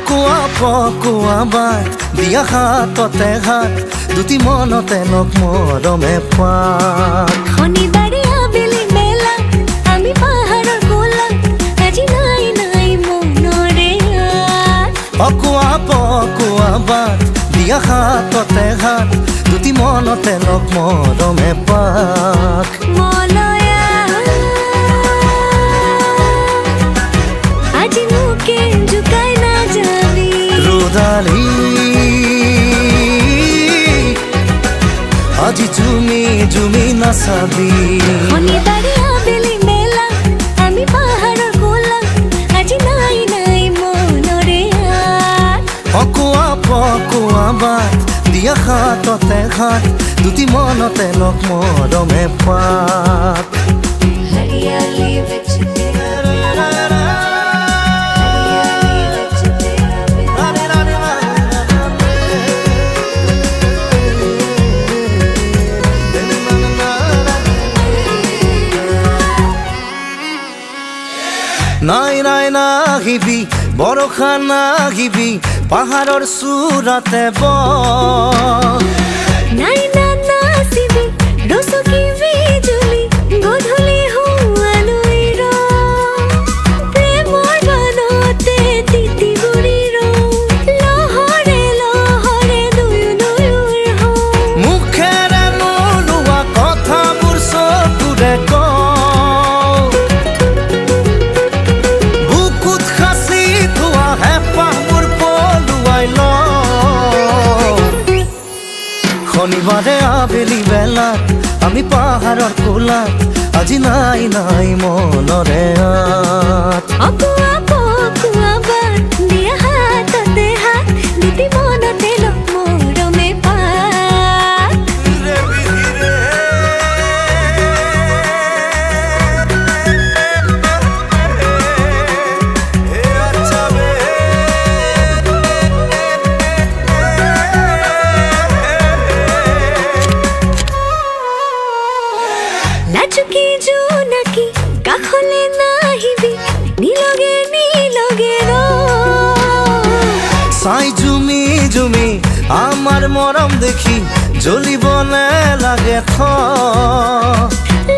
অকোৱা পকোৱা বাট দিয়া হাততে হাত দুটি মনতে লগ মৰমে পাত শনিবাৰে আবেলি মেলা আমি পাহাৰৰ কোলাত আজি নাই নাই মনৰে অকোৱা পকোৱা বাট দিয়া হাততে হাত দুটি মনতে লগ মৰমে পাত মলয়া আজি মোকে জুকাই না যাবি ৰোদালি আজি জুমি জুমি নাচাবি শনিবাৰে আবেলি মেলা আমি পাহাৰৰ কোলাত আজি নাই নাই মনৰে অকোৱা পকোৱা বাট দিয়া হাততে হাত দুটি মনতে লগ মৰমে পাত हरियाली विच तेरा हरियाली विच নাই নাই নাহিবি বৰষা নাহিবি পাহাৰৰ চূড়াতে নাই না নাচিবি দচকি বিজুলি গধূলি হোৱালৈ প্ৰেমৰ বানতে তিতি বুঢ়ী লহৰে লহৰে দুয়ো দুয়োৰ মুখেৰে নোলোৱা কথাবোৰ চকুৰে কওঁ বুকুত সাঁচি থোৱা হেঁপাহবোৰ পলুৱাই লওঁ শনিবাৰে আবেলি বেলাত আমি পাহাৰৰ কোলাত আজি নাই নাই মনৰে আঁত অকোৱা পকোৱা বাট দিয়া হাততে হাত দুটি মনতে লগ মৰমে পাত লাজুকি জোনাকি কাষলে নাহিবি নিলগে নিলগে চাই জুমি জুমি আমাৰ মৰম দেখি জ্বলিবলে লাগে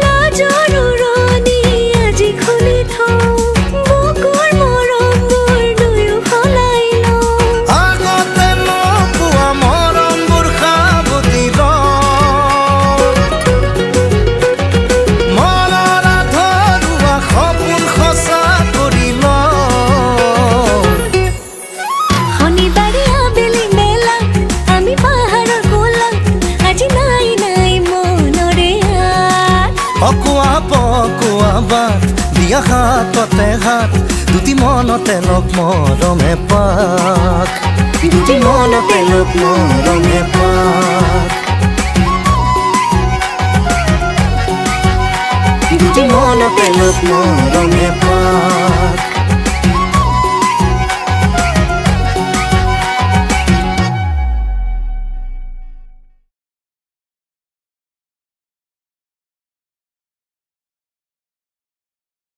লাজৰ উৰণি আজি খুলি থওঁ বুকুৰ মৰমবোৰ দুয়ো সলাই লওঁ আগতে নোপোৱা মৰমবোৰ সাৱটি মনৰ আধৰুৱা সপোন সঁচা কৰি শনিবাৰে আবেলি মেলা আমি পাহাৰৰ কোলাত আজি নাই নাই মনৰে অকোৱা পকোৱা বাট দিয়া হাততে হাত দুটি মনতে লগ মৰমে পাত দুটি মনতে লগ মৰমে পাত দুটি মনতে লগ মৰমে পাত